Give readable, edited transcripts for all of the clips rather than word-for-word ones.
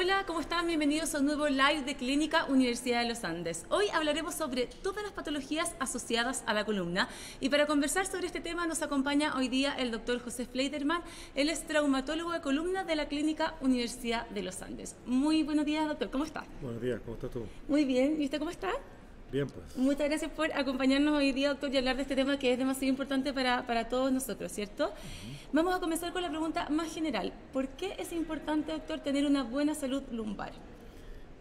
Hola, ¿cómo están? Bienvenidos a un nuevo live de Clínica Universidad de los Andes. Hoy hablaremos sobre todas las patologías asociadas a la columna y para conversar sobre este tema nos acompaña hoy día el doctor José Fleiderman. Él es traumatólogo de columna de la Clínica Universidad de los Andes. Muy buenos días, doctor. ¿Cómo está? Buenos días, ¿cómo estás tú? Muy bien. ¿Y usted cómo está? Bien, pues. Muchas gracias por acompañarnos hoy día, doctor, y hablar de este tema que es demasiado importante para todos nosotros, ¿cierto? Vamos a comenzar con la pregunta más general. ¿Por qué es importante, doctor, tener una buena salud lumbar?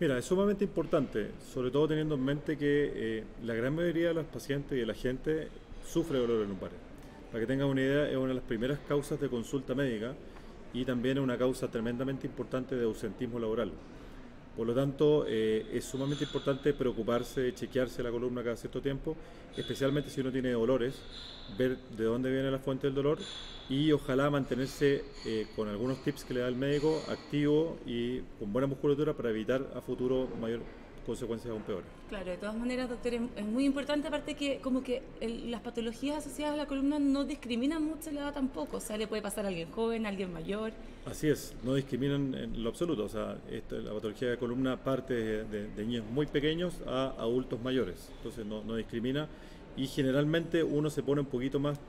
Mira, es sumamente importante, sobre todo teniendo en mente que la gran mayoría de los pacientes y de la gente sufre dolores lumbares. Para que tengan una idea, es una de las primeras causas de consulta médica y también es una causa tremendamente importante de ausentismo laboral. Por lo tanto, es sumamente importante preocuparse, chequearse la columna cada cierto tiempo, especialmente si uno tiene dolores, ver de dónde viene la fuente del dolor y ojalá mantenerse con algunos tips que le da el médico, activo y con buena musculatura para evitar a futuro mayor consecuencias aún peores. Claro, de todas maneras, doctor, es muy importante, aparte que como que las patologías asociadas a la columna no discriminan mucho la edad tampoco, o sea, le puede pasar a alguien joven, a alguien mayor. Así es, no discriminan en lo absoluto, o sea, la patología de columna parte de niños muy pequeños a adultos mayores, entonces no discrimina y generalmente uno se pone un poquito más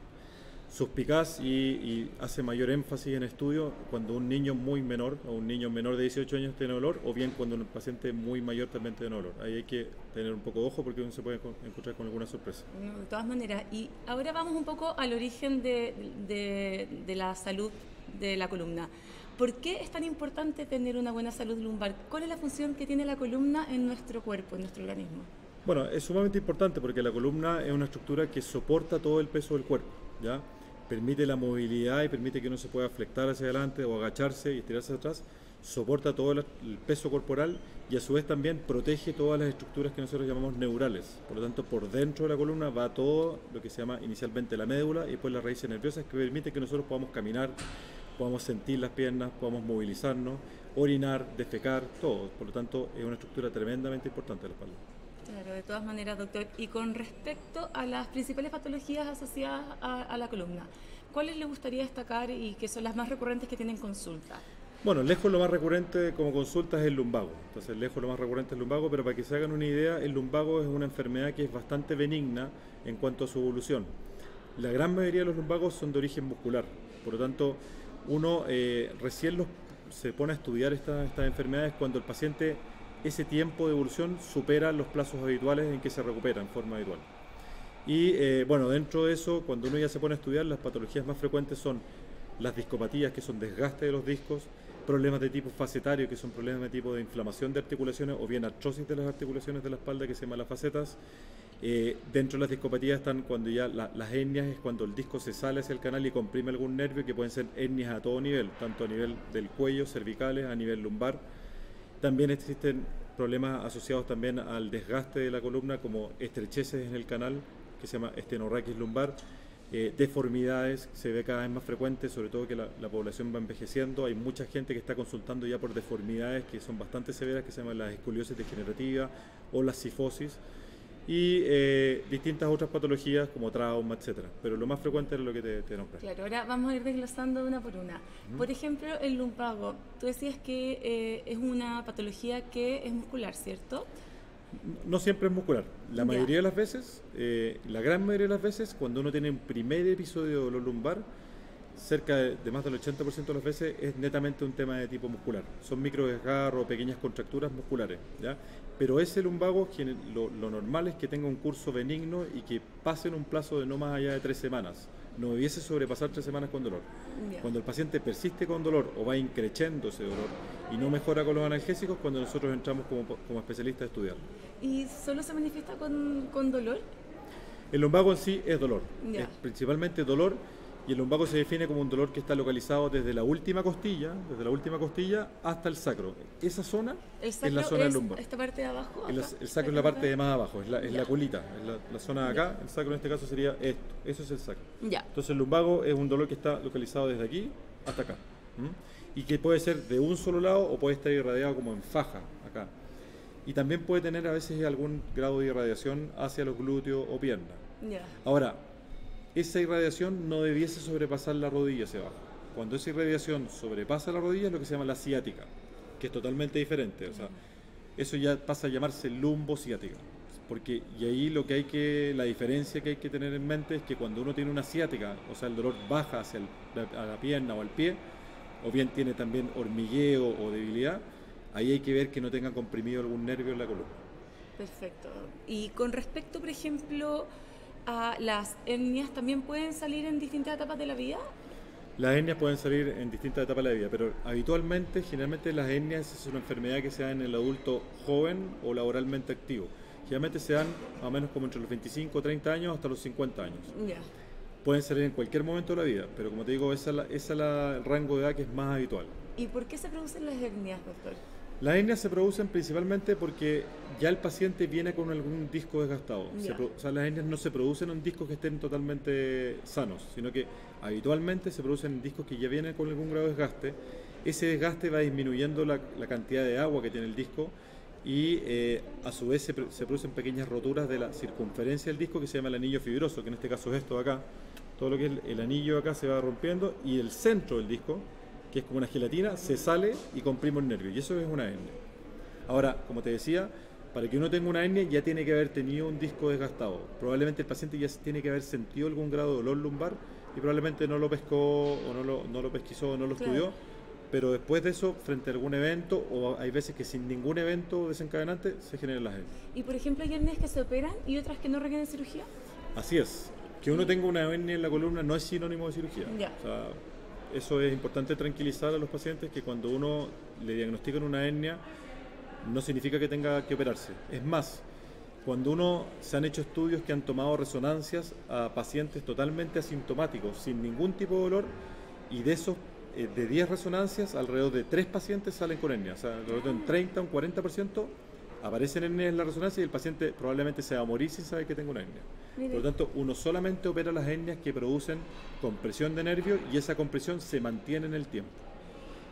suspicaz y hace mayor énfasis en estudio cuando un niño muy menor o un niño menor de 18 años tiene dolor o bien cuando un paciente muy mayor también tiene dolor. Ahí hay que tener un poco de ojo porque uno se puede encontrar con alguna sorpresa. No, de todas maneras, y ahora vamos un poco al origen de la salud de la columna. ¿Por qué es tan importante tener una buena salud lumbar? ¿Cuál es la función que tiene la columna en nuestro cuerpo, en nuestro organismo? Bueno, es sumamente importante porque la columna es una estructura que soporta todo el peso del cuerpo, ¿ya? Permite la movilidad y permite que uno se pueda flectar hacia adelante o agacharse y estirarse hacia atrás, soporta todo el peso corporal y a su vez también protege todas las estructuras que nosotros llamamos neurales. Por lo tanto, por dentro de la columna va todo lo que se llama inicialmente la médula y después las raíces nerviosas que permite que nosotros podamos caminar, podamos sentir las piernas, podamos movilizarnos, orinar, defecar, todo. Por lo tanto, es una estructura tremendamente importante de la espalda. Claro, de todas maneras, doctor. Y con respecto a las principales patologías asociadas a la columna, ¿cuáles le gustaría destacar y que son las más recurrentes que tienen consulta? Bueno, lejos lo más recurrente como consulta es el lumbago. Entonces, lejos lo más recurrente es el lumbago, pero para que se hagan una idea, el lumbago es una enfermedad que es bastante benigna en cuanto a su evolución. La gran mayoría de los lumbagos son de origen muscular. Por lo tanto, uno recién se pone a estudiar estas enfermedades cuando el paciente ese tiempo de evolución supera los plazos habituales en que se recupera en forma habitual. Y bueno, dentro de eso, cuando uno ya se pone a estudiar, las patologías más frecuentes son las discopatías, que son desgaste de los discos, problemas de tipo facetario, que son problemas de tipo de inflamación de articulaciones o bien artrosis de las articulaciones de la espalda, que se llaman las facetas. Dentro de las discopatías están cuando ya las hernias, es cuando el disco se sale hacia el canal y comprime algún nervio, que pueden ser hernias a todo nivel, tanto a nivel del cuello, cervicales, a nivel lumbar. También existen problemas asociados también al desgaste de la columna, como estrecheces en el canal, que se llama estenorraquis lumbar, deformidades, se ve cada vez más frecuente, sobre todo que la población va envejeciendo. Hay mucha gente que está consultando ya por deformidades que son bastante severas, que se llaman las escoliosis degenerativa o la cifosis, y distintas otras patologías como trauma, etcétera. Pero lo más frecuente es lo que te nombré. Claro, ahora vamos a ir desglosando una por una. Por ejemplo, el lumbago. Tú decías que es una patología que es muscular, ¿cierto? No siempre es muscular. La mayoría de las veces, la gran mayoría de las veces, cuando uno tiene un primer episodio de dolor lumbar, cerca de más del 80% de las veces es netamente un tema de tipo muscular. Son microdesgarros, pequeñas contracturas musculares, ¿ya? Pero ese lumbago, lo normal es que tenga un curso benigno y que pase en un plazo de no más allá de 3 semanas. No debiese sobrepasar 3 semanas con dolor. Cuando el paciente persiste con dolor o va increciendo ese dolor y no mejora con los analgésicos, cuando nosotros entramos como especialistas a estudiar. ¿Y solo se manifiesta con dolor? El lumbago en sí es dolor, es principalmente dolor. Y el lumbago se define como un dolor que está localizado desde la última costilla hasta el sacro. Esa zona es la zona del lumbar. ¿Esta parte de abajo? El sacro es la parte de más abajo, es la colita, es la zona de acá. El sacro en este caso sería esto, eso es el sacro. Entonces el lumbago es un dolor que está localizado desde aquí hasta acá. Y que puede ser de un solo lado o puede estar irradiado como en faja, acá. Y también puede tener a veces algún grado de irradiación hacia los glúteos o piernas. Ahora, esa irradiación no debiese sobrepasar la rodilla hacia abajo. Cuando esa irradiación sobrepasa la rodilla es lo que se llama la ciática, que es totalmente diferente. O sea, eso ya pasa a llamarse lumbociática. Porque, y ahí la diferencia que hay que tener en mente es que cuando uno tiene una ciática, o sea, el dolor baja hacia a la pierna o al pie, o bien tiene también hormigueo o debilidad, ahí hay que ver que no tenga comprimido algún nervio en la columna. Perfecto. Y con respecto, por ejemplo, a las hernias, ¿también pueden salir en distintas etapas de la vida? Las hernias pueden salir en distintas etapas de la vida, pero habitualmente, generalmente las hernias es una enfermedad que se da en el adulto joven o laboralmente activo. Generalmente se dan más o menos como entre los 25 o 30 años hasta los 50 años. Ya. Pueden salir en cualquier momento de la vida, pero como te digo, ese es el rango de edad que es más habitual. ¿Y por qué se producen las hernias, doctor? Las hernias se producen principalmente porque ya el paciente viene con algún disco desgastado. O sea, las hernias no se producen en discos que estén totalmente sanos, sino que habitualmente se producen en discos que ya vienen con algún grado de desgaste. Ese desgaste va disminuyendo la cantidad de agua que tiene el disco y a su vez se producen pequeñas roturas de la circunferencia del disco que se llama el anillo fibroso, que en este caso es esto de acá. Todo lo que es el anillo acá se va rompiendo y el centro del disco, que es como una gelatina, se sale y comprime el nervio, y eso es una hernia. Ahora, como te decía, para que uno tenga una hernia ya tiene que haber tenido un disco desgastado. Probablemente el paciente ya tiene que haber sentido algún grado de dolor lumbar y probablemente no lo pescó o no lo pesquisó o no lo estudió, pero después de eso, frente a algún evento, o hay veces que sin ningún evento desencadenante, se generan las hernias. ¿Y por ejemplo hay hernias que se operan y otras que no requieren cirugía? Así es. Que uno tenga una hernia en la columna no es sinónimo de cirugía. Ya. O sea, eso es importante tranquilizar a los pacientes, que cuando uno le diagnostican una hernia no significa que tenga que operarse. Es más, cuando se han hecho estudios que han tomado resonancias a pacientes totalmente asintomáticos, sin ningún tipo de dolor, y de esos, de 10 resonancias, alrededor de 3 pacientes salen con hernia. O sea, alrededor de un 30, un 40% aparecen hernias en la resonancia y el paciente probablemente se va a morir sin saber que tenga una hernia. Por lo tanto, uno solamente opera las hernias que producen compresión de nervio y esa compresión se mantiene en el tiempo.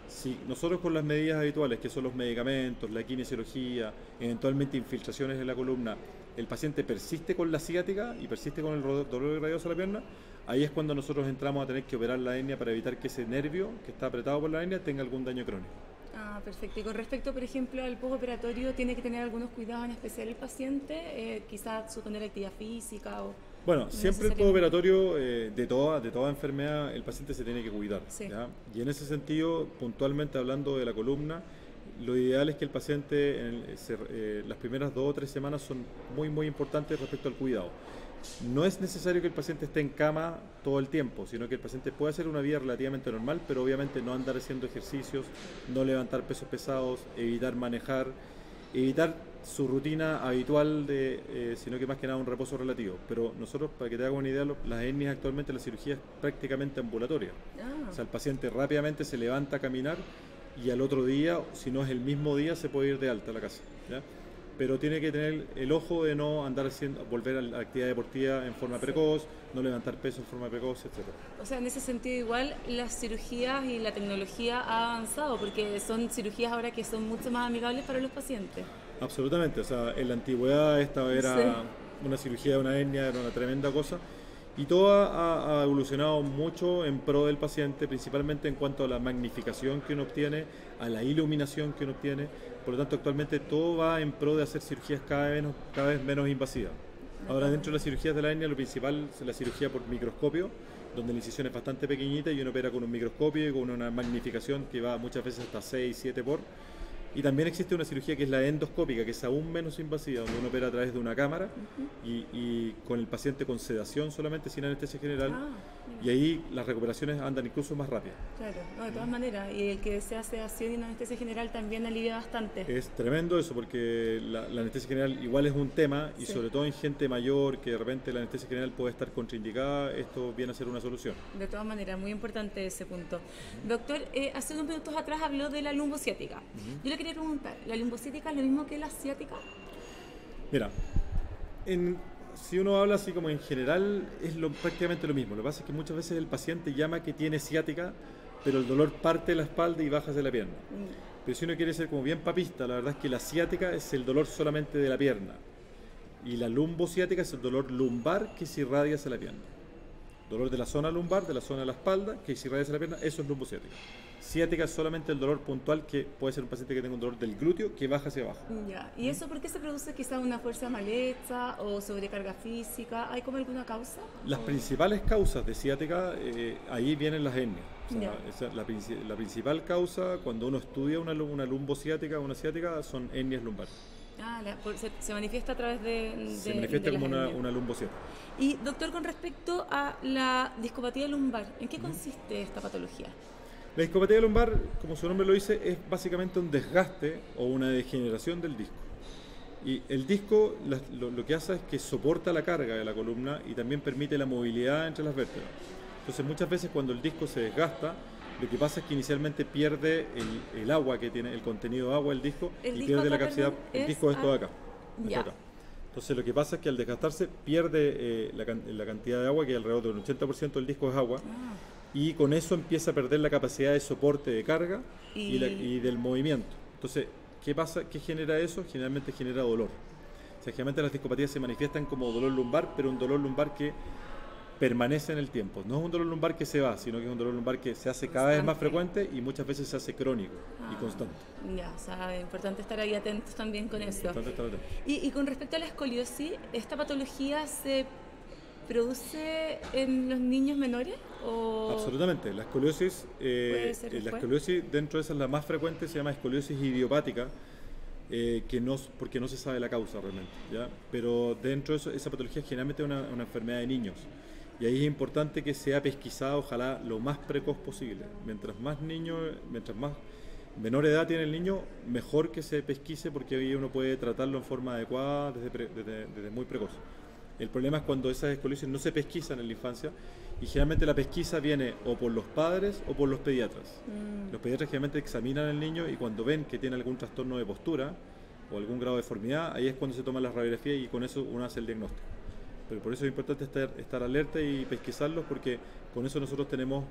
Si nosotros con las medidas habituales, que son los medicamentos, la kinesiología, eventualmente infiltraciones en la columna, el paciente persiste con la ciática y persiste con el dolor radioso de la pierna, ahí es cuando nosotros entramos a tener que operar la hernia para evitar que ese nervio que está apretado por la hernia tenga algún daño crónico. Ah, perfecto. Y con respecto, por ejemplo, al postoperatorio, ¿tiene que tener algunos cuidados en especial el paciente? Quizás suponer actividad física o... Bueno, siempre el postoperatorio de toda enfermedad el paciente se tiene que cuidar. Sí. ¿Ya? Y en ese sentido, puntualmente hablando de la columna, lo ideal es que el paciente las primeras 2 o 3 semanas son muy muy importantes respecto al cuidado. No es necesario que el paciente esté en cama todo el tiempo, sino que el paciente puede hacer una vida relativamente normal, pero obviamente no andar haciendo ejercicios, no levantar pesos pesados, evitar manejar, evitar su rutina habitual, sino que más que nada un reposo relativo. Pero nosotros, para que te hagas una idea, las hernias actualmente, la cirugía es prácticamente ambulatoria. O sea, el paciente rápidamente se levanta a caminar y al otro día, si no es el mismo día, se puede ir de alta a la casa, ¿ya? Pero tiene que tener el ojo de no andar volver a la actividad deportiva en forma precoz, no levantar peso en forma precoz, etc. O sea, en ese sentido igual las cirugías y la tecnología ha avanzado, porque son cirugías ahora que son mucho más amigables para los pacientes. Absolutamente, o sea, en la antigüedad esta era una cirugía de una hernia, era una tremenda cosa, y todo ha evolucionado mucho en pro del paciente, principalmente en cuanto a la magnificación que uno obtiene, a la iluminación que uno obtiene. Por lo tanto, actualmente todo va en pro de hacer cirugías cada vez menos invasivas. Ahora, dentro de las cirugías de la hernia, lo principal es la cirugía por microscopio, donde la incisión es bastante pequeñita y uno opera con un microscopio y con una magnificación que va muchas veces hasta 6, 7 por. Y también existe una cirugía que es la endoscópica, que es aún menos invasiva, donde uno opera a través de una cámara y con el paciente con sedación solamente, sin anestesia general. Y ahí las recuperaciones andan incluso más rápidas. Claro, no, de todas maneras. Y el que sea sedación y una anestesia general también alivia bastante. Es tremendo eso, porque la anestesia general igual es un tema, y sobre todo en gente mayor, que de repente la anestesia general puede estar contraindicada, esto viene a ser una solución. De todas maneras, muy importante ese punto. Doctor, hace unos minutos atrás habló de la lumbociática. Yo le quería preguntar, ¿la lumbociática es lo mismo que la ciática? Mira, si uno habla así como en general, es prácticamente lo mismo. Lo que pasa es que muchas veces el paciente llama que tiene ciática, pero el dolor parte de la espalda y baja hacia la pierna. Pero si uno quiere ser como bien papista, la verdad es que la ciática es el dolor solamente de la pierna. Y la lumbociática es el dolor lumbar que se irradia hacia la pierna. Dolor de la zona lumbar, de la zona de la espalda, que se irradia hacia la pierna, eso es lumbociática. Ciática es solamente el dolor puntual, que puede ser un paciente que tenga un dolor del glúteo que baja hacia abajo. Ya. ¿Y eso por qué se produce? ¿Quizás una fuerza mal hecha o sobrecarga física? ¿Hay como alguna causa? Las principales causas de ciática, ahí vienen las hernias. O sea, la principal causa cuando uno estudia una lumbociática o una ciática son hernias lumbares. Se manifiesta a través se manifiesta como una lumbociática. Y doctor, con respecto a la discopatía lumbar, ¿en qué consiste esta patología? La discopatía lumbar, como su nombre lo dice, es básicamente un desgaste o una degeneración del disco. Y el disco lo que hace es que soporta la carga de la columna y también permite la movilidad entre las vértebras. Entonces muchas veces cuando el disco se desgasta, lo que pasa es que inicialmente pierde el agua que tiene, el contenido de agua del disco, y pierde la capacidad. El disco es todo acá. Entonces lo que pasa es que al desgastarse pierde la cantidad de agua, que alrededor del 80% del disco es agua. Y con eso empieza a perder la capacidad de soporte de carga y del movimiento. Entonces, ¿qué pasa? ¿Qué genera eso? Generalmente genera dolor. O sea, generalmente las discopatías se manifiestan como dolor lumbar, pero un dolor lumbar que permanece en el tiempo. No es un dolor lumbar que se va, sino que es un dolor lumbar que se hace cada vez más frecuente y muchas veces se hace crónico y constante. Ya, o sea, es importante estar ahí atentos también con eso. Importante estar atentos. Y con respecto a la escoliosis, ¿esta patología se produce en los niños menores? ¿O absolutamente. La escoliosis, dentro de esas la más frecuente se llama escoliosis idiopática, porque no se sabe la causa realmente, ¿ya? Pero dentro de eso, esa patología generalmente es una enfermedad de niños. Y ahí es importante que sea pesquisada, ojalá lo más precoz posible. Mientras más menor edad tiene el niño, mejor que se pesquise, porque ahí uno puede tratarlo en forma adecuada desde muy precoz. El problema es cuando esas escoliosis no se pesquisan en la infancia, y generalmente la pesquisa viene o por los padres o por los pediatras. Los pediatras generalmente examinan al niño y cuando ven que tiene algún trastorno de postura o algún grado de deformidad, ahí es cuando se toman las radiografías y con eso uno hace el diagnóstico. Pero por eso es importante estar alerta y pesquisarlos, porque con eso nosotros tenemos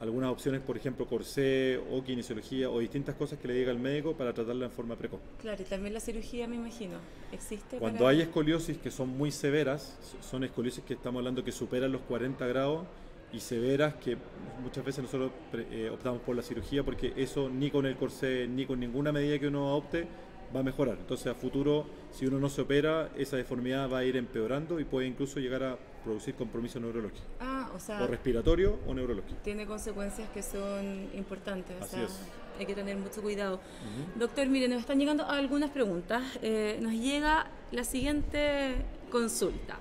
algunas opciones, por ejemplo, corsé o kinesiología o distintas cosas que le diga el médico para tratarla en forma precoz. Claro, y también la cirugía, me imagino, ¿existe? Cuando hay escoliosis que son muy severas, son escoliosis que estamos hablando que superan los 40 grados y severas, que muchas veces nosotros optamos por la cirugía, porque eso ni con el corsé ni con ninguna medida que uno adopte va a mejorar. Entonces a futuro, si uno no se opera, esa deformidad va a ir empeorando y puede incluso llegar a producir compromiso neurológico. O respiratorio o neurológico. Tiene consecuencias que son importantes. Así es. Hay que tener mucho cuidado. Doctor, mire, nos están llegando algunas preguntas. Nos llega la siguiente consulta.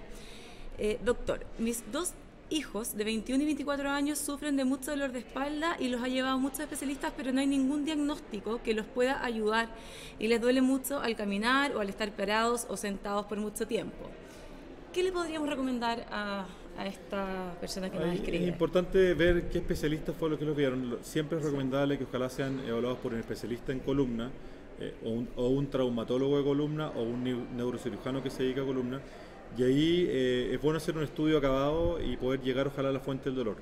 Doctor, mis dos hijos de 21 y 24 años sufren de mucho dolor de espalda y los ha llevado muchos especialistas, pero no hay ningún diagnóstico que los pueda ayudar y les duele mucho al caminar o al estar parados o sentados por mucho tiempo. ¿Qué le podríamos recomendar a esta persona que nos escribe? Es importante ver qué especialistas fue lo que los vieron. Siempre es recomendable que ojalá sean evaluados por un especialista en columna, o un traumatólogo de columna o un neurocirujano que se dedica a columna. Y ahí es bueno hacer un estudio acabado y poder llegar ojalá a la fuente del dolor.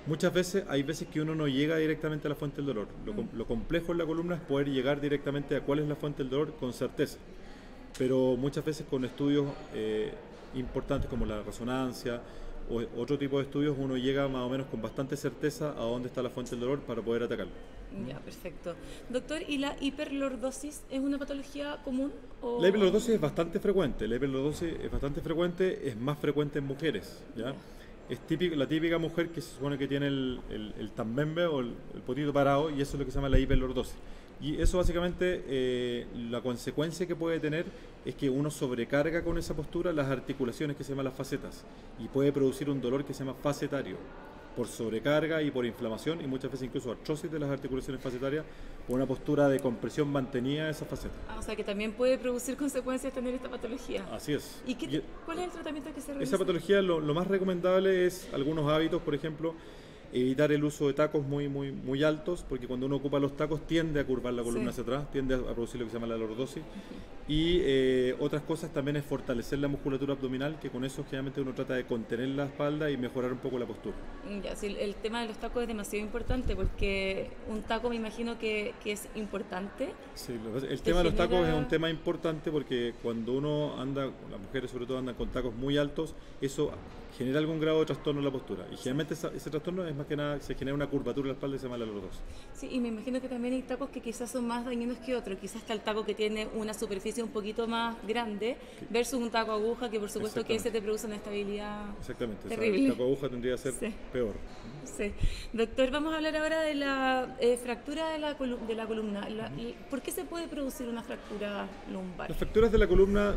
Muchas veces, hay veces que uno no llega directamente a la fuente del dolor. Lo complejo en la columna es poder llegar directamente a cuál es la fuente del dolor con certeza. Pero muchas veces con estudios importantes como la resonancia o otro tipo de estudios, uno llega más o menos con bastante certeza a dónde está la fuente del dolor para poder atacarlo. Ya, perfecto. Doctor, ¿y la hiperlordosis es una patología común? La hiperlordosis es bastante frecuente. Es más frecuente en mujeres, ¿ya? Es la típica mujer que se supone que tiene el tambembe o el potito parado, y eso es lo que se llama la hiperlordosis. Y eso básicamente, la consecuencia que puede tener es que uno sobrecarga con esa postura las articulaciones que se llaman las facetas y puede producir un dolor que se llama facetario por sobrecarga y por inflamación, y muchas veces incluso artrosis de las articulaciones facetarias por una postura de compresión mantenida de esa faceta. O sea que también puede producir consecuencias tener esta patología. Así es. ¿Y cuál es el tratamiento que se realiza? Esa patología lo más recomendable es algunos hábitos, por ejemplo, evitar el uso de tacos muy altos, porque cuando uno ocupa los tacos tiende a curvar la columna hacia atrás, tiende a producir lo que se llama la lordosis. Y otras cosas también es fortalecer la musculatura abdominal, que con eso generalmente uno trata de contener la espalda y mejorar un poco la postura. Ya, sí, el tema de los tacos es demasiado importante, porque un taco me imagino que es importante. Sí, el tema de los tacos es un tema importante porque cuando uno anda, las mujeres sobre todo andan con tacos muy altos, eso genera algún grado de trastorno en la postura. Y generalmente ese trastorno es más más que nada se genera una curvatura en la espalda y se llama la lordosis. Sí, y me imagino que también hay tacos que quizás son más dañinos que otros. Quizás está el taco que tiene una superficie un poquito más grande versus un taco aguja que por supuesto que ese te produce una estabilidad terrible. O sea, el taco aguja tendría que ser peor. Sí. Doctor, vamos a hablar ahora de la fractura de la columna. ¿Por qué se puede producir una fractura lumbar? Las fracturas de la columna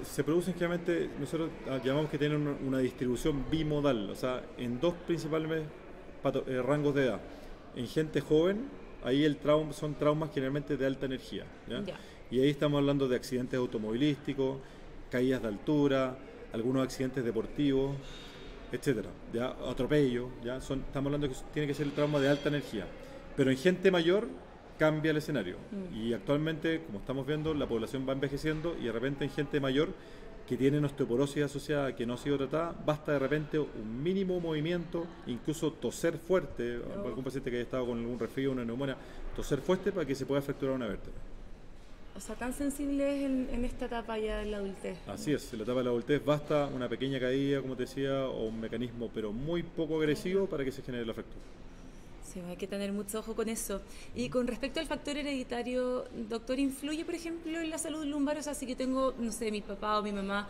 se producen generalmente, nosotros llamamos que tienen una distribución bimodal, o sea, en dos principales rangos de edad. En gente joven, ahí son traumas generalmente de alta energía, ¿ya? Y ahí estamos hablando de accidentes automovilísticos, caídas de altura, algunos accidentes deportivos, etcétera, ya atropello, estamos hablando que tiene que ser el trauma de alta energía. Pero en gente mayor cambia el escenario. Y actualmente, como estamos viendo, la población va envejeciendo y de repente en gente mayor que tiene osteoporosis asociada, que no ha sido tratada, basta de repente un mínimo movimiento, incluso toser fuerte, algún paciente que haya estado con algún resfrío, una neumonía, toser fuerte para que se pueda fracturar una vértebra. O sea, tan sensible es en esta etapa ya de la adultez. Así es, en la etapa de la adultez basta una pequeña caída, como te decía, o un mecanismo pero muy poco agresivo para que se genere la fractura. Sí, hay que tener mucho ojo con eso. Y con respecto al factor hereditario, doctor, ¿influye, por ejemplo, en la salud lumbar? O sea, si yo tengo, no sé, mi papá o mi mamá,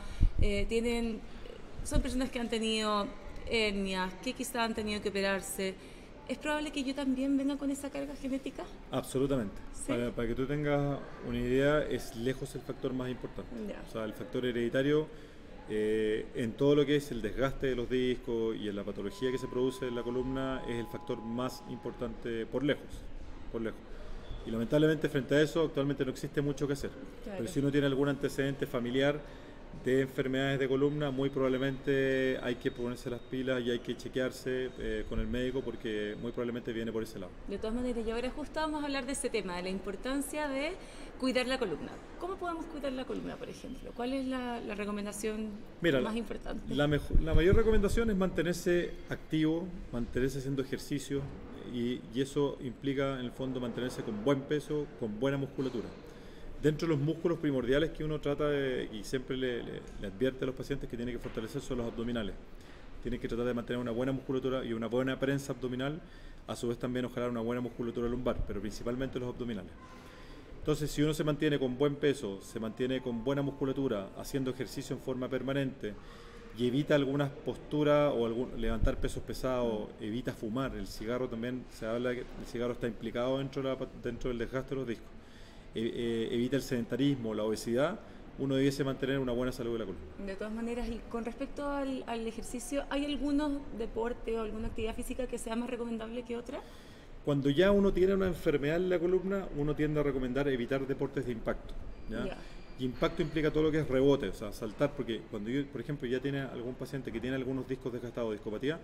son personas que han tenido hernias, que quizás han tenido que operarse, ¿es probable que yo también venga con esa carga genética? Absolutamente. ¿Sí? Para que tú tengas una idea, es lejos el factor más importante. O sea, el factor hereditario, en todo lo que es el desgaste de los discos y en la patología que se produce en la columna, es el factor más importante por lejos. Y lamentablemente frente a eso actualmente no existe mucho que hacer. Claro. Pero si uno tiene algún antecedente familiar de enfermedades de columna, muy probablemente hay que ponerse las pilas y hay que chequearse con el médico porque muy probablemente viene por ese lado. De todas maneras, y ahora justo vamos a hablar de ese tema, de la importancia de cuidar la columna. ¿Cómo podemos cuidar la columna, por ejemplo? ¿Cuál es la recomendación más importante? La mayor recomendación es mantenerse activo, mantenerse haciendo ejercicio y eso implica en el fondo mantenerse con buen peso, con buena musculatura. Dentro de los músculos primordiales que uno trata y siempre le advierte a los pacientes que tiene que fortalecer son los abdominales. Tienen que tratar de mantener una buena musculatura y una buena prensa abdominal, a su vez también ojalá una buena musculatura lumbar, pero principalmente los abdominales. Entonces, si uno se mantiene con buen peso, se mantiene con buena musculatura, haciendo ejercicio en forma permanente y evita algunas posturas o levantar pesos pesados, evita fumar, el cigarro también, se habla que el cigarro está implicado dentro del desgaste de los discos. Evita el sedentarismo, la obesidad, uno debiese mantener una buena salud de la columna. De todas maneras, y con respecto al ejercicio, ¿hay algunos deportes o alguna actividad física que sea más recomendable que otra? Cuando ya uno tiene una enfermedad en la columna, uno tiende a recomendar evitar deportes de impacto. Y impacto implica todo lo que es rebote, o sea, saltar, porque cuando yo, por ejemplo, ya tiene algún paciente que tiene algunos discos desgastados, discopatía,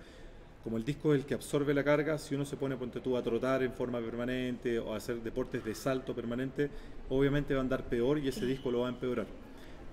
como el disco es el que absorbe la carga, si uno se pone, ponte tú, a trotar en forma permanente o a hacer deportes de salto permanente, obviamente va a andar peor y ese disco lo va a empeorar.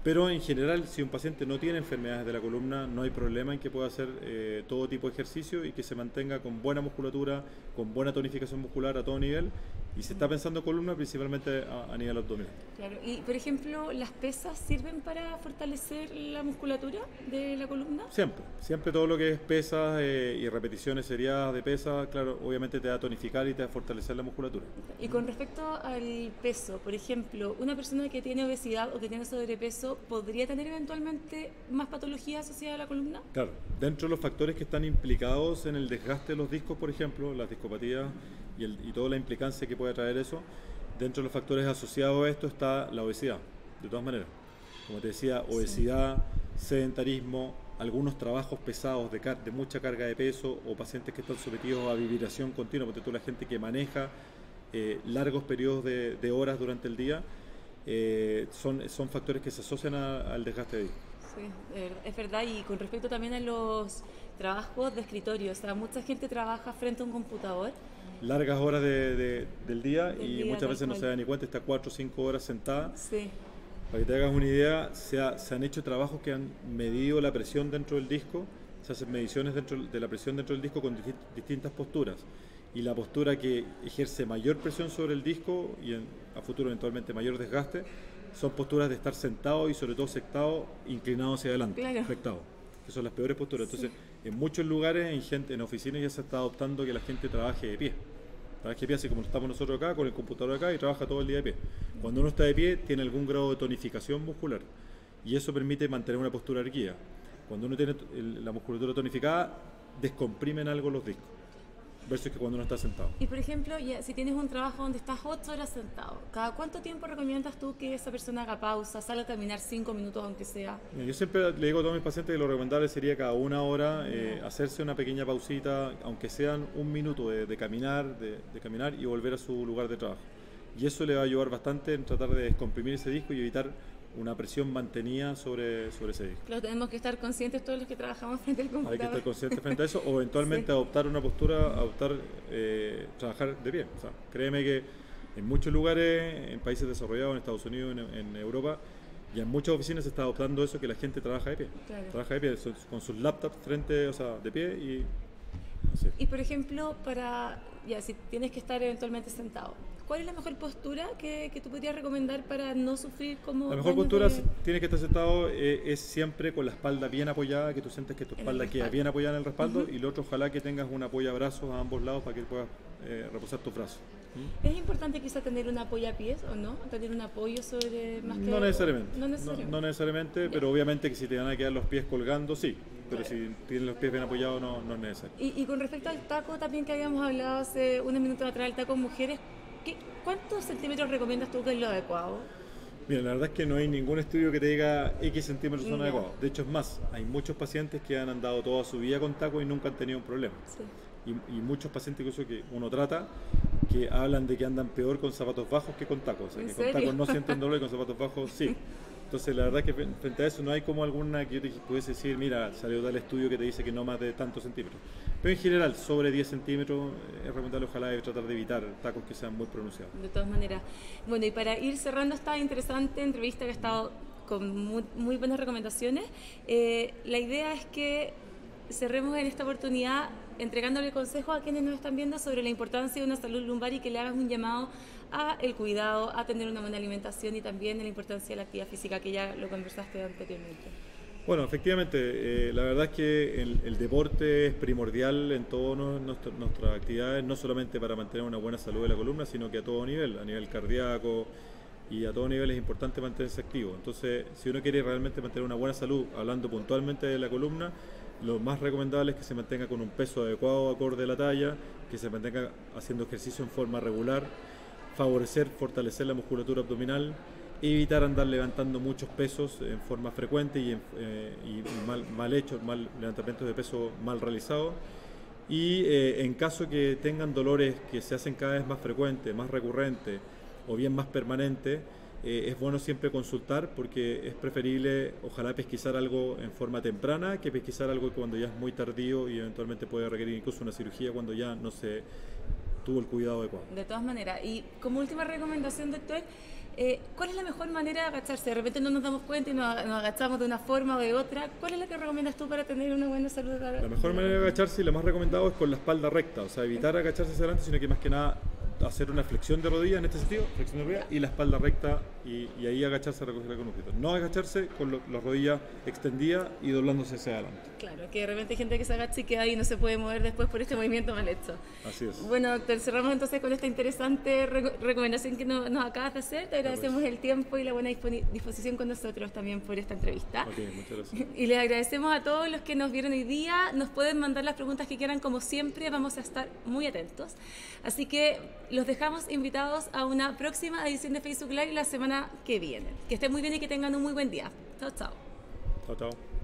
Pero en general, si un paciente no tiene enfermedades de la columna, no hay problema en que pueda hacer todo tipo de ejercicio y que se mantenga con buena musculatura, con buena tonificación muscular a todo nivel. Y se está pensando en columna principalmente a nivel abdominal. Claro, y por ejemplo, ¿las pesas sirven para fortalecer la musculatura de la columna? Siempre todo lo que es pesas y repeticiones seriadas de pesas, claro, obviamente te va a tonificar y te va a fortalecer la musculatura. Y con respecto al peso, por ejemplo, una persona que tiene obesidad o que tiene sobrepeso, ¿podría tener eventualmente más patologías asociadas a la columna? Claro, dentro de los factores que están implicados en el desgaste de los discos, por ejemplo, las discopatías y toda la implicancia que puede traer eso, dentro de los factores asociados a esto está la obesidad, de todas maneras. Como te decía, obesidad, sedentarismo, algunos trabajos pesados de mucha carga de peso o pacientes que están sometidos a vibración continua, porque tú la gente que maneja largos periodos de horas durante el día, son factores que se asocian al desgaste de discos. Sí, es verdad, y con respecto también a los trabajos de escritorio, o sea, mucha gente trabaja frente a un computador. Largas horas del día y muchas veces no se da ni cuenta, está 4 o 5 horas sentada. Sí. Para que te hagas una idea, se han hecho trabajos que han medido la presión dentro del disco, se hacen mediciones de la presión dentro del disco con distintas posturas. Y la postura que ejerce mayor presión sobre el disco y a futuro eventualmente mayor desgaste, son posturas de estar sentado y sobre todo inclinado hacia adelante, claro. flectado. que son las peores posturas. Entonces, en muchos lugares, en oficinas ya se está adoptando que la gente trabaje de pie. Trabaje de pie, así como estamos nosotros acá, con el computador acá, y trabaja todo el día de pie. Cuando uno está de pie, tiene algún grado de tonificación muscular, y eso permite mantener una postura erguida. Cuando uno tiene la musculatura tonificada, descomprimen algo los discos, versus que cuando uno está sentado. Y por ejemplo, si tienes un trabajo donde estás 8 horas sentado, ¿cada cuánto tiempo recomiendas tú que esa persona haga pausa, salga a caminar 5 minutos aunque sea? Yo siempre le digo a todos mis pacientes que lo recomendable sería cada 1 hora hacerse una pequeña pausita, aunque sean 1 minuto de caminar y volver a su lugar de trabajo. Y eso le va a ayudar bastante en tratar de descomprimir ese disco y evitar una presión mantenida sobre ese disco. Claro, tenemos que estar conscientes todos los que trabajamos frente al computador. Hay que estar conscientes frente a eso, o eventualmente adoptar una postura, trabajar de pie. O sea, créeme que en muchos lugares, en países desarrollados, en Estados Unidos, en Europa, y en muchas oficinas se está adoptando eso, que la gente trabaja de pie. Claro. Trabaja de pie, con sus laptops de pie y así. Y por ejemplo, si tienes que estar eventualmente sentado, ¿cuál es la mejor postura que tú podrías recomendar para no sufrir como... La mejor postura, si tienes que estar sentado, es siempre con la espalda bien apoyada, que tú sientes que tu espalda queda bien apoyada en el respaldo, y lo otro, ojalá que tengas un apoyabrazos a ambos lados para que puedas reposar tus brazos. ¿Es importante quizá tener un apoyapiés o no? ¿Tener un apoyo sobre más que...? No necesariamente. No necesariamente. Pero obviamente que si te van a quedar los pies colgando, sí. Pero si tienes los pies bien apoyados, no es necesario. Y con respecto al taco también que habíamos hablado hace unos minutos atrás, el taco en mujeres, ¿cuántos centímetros recomiendas tú que es lo adecuado? Mira, la verdad es que no hay ningún estudio que te diga X centímetros son adecuados. De hecho, es más, hay muchos pacientes que han andado toda su vida con taco y nunca han tenido un problema. Sí. Y muchos pacientes incluso que uno trata, que hablan de que andan peor con zapatos bajos que con tacos. O sea, que con tacos no sienten dolor y con zapatos bajos sí. Entonces, la verdad es que frente a eso no hay como alguna que yo te pudiese decir, mira, salió tal estudio que te dice que no más de tantos centímetros. Pero en general, sobre 10 centímetros es recomendable, ojalá, tratar de evitar tacos que sean muy pronunciados. De todas maneras. Bueno, y para ir cerrando esta interesante entrevista que ha estado con muy buenas recomendaciones, la idea es que cerremos en esta oportunidad entregándole consejos a quienes nos están viendo sobre la importancia de una salud lumbar y que le hagas un llamado a el cuidado, a tener una buena alimentación y también a la importancia de la actividad física, que ya lo conversaste anteriormente. Bueno, efectivamente, la verdad es que el deporte es primordial en todas nuestras actividades, no solamente para mantener una buena salud de la columna, sino que a nivel cardíaco y a todo nivel es importante mantenerse activo. Entonces, si uno quiere realmente mantener una buena salud, hablando puntualmente de la columna, lo más recomendable es que se mantenga con un peso adecuado, acorde a la talla, que se mantenga haciendo ejercicio en forma regular, fortalecer la musculatura abdominal, evitar andar levantando muchos pesos en forma frecuente y mal levantamientos de peso mal realizados. Y en caso que tengan dolores que se hacen cada vez más frecuentes, más recurrentes o bien más permanentes, es bueno siempre consultar, porque es preferible ojalá pesquisar algo en forma temprana que pesquisar algo cuando ya es muy tardío y eventualmente puede requerir incluso una cirugía cuando ya no se tuvo el cuidado adecuado. De todas maneras, y como última recomendación, doctor, ¿cuál es la mejor manera de agacharse? De repente no nos damos cuenta y nos agachamos de una forma o de otra. ¿Cuál es la que recomiendas tú para tener una buena salud? La mejor manera de agacharse y lo más recomendado es con la espalda recta, o sea, evitar agacharse hacia adelante, sino que más que nada hacer una flexión de rodilla en este sentido, flexión de rodilla y la espalda recta y ahí agacharse a recogerla con un poquito. No agacharse con las rodillas extendidas y doblándose hacia adelante. Claro, que de repente hay gente que se agacha y queda ahí y no se puede mover después por este movimiento mal hecho. Así es. Bueno, doctor, cerramos entonces con esta interesante recomendación que nos acabas de hacer. Te agradecemos el tiempo y la buena disposición con nosotros también por esta entrevista. Ok, muchas gracias. Y les agradecemos a todos los que nos vieron hoy día. Nos pueden mandar las preguntas que quieran, como siempre, vamos a estar muy atentos. Así que los dejamos invitados a una próxima edición de Facebook Live la semana que viene. Que estén muy bien y que tengan un muy buen día. Chao, chao. Chao, chao.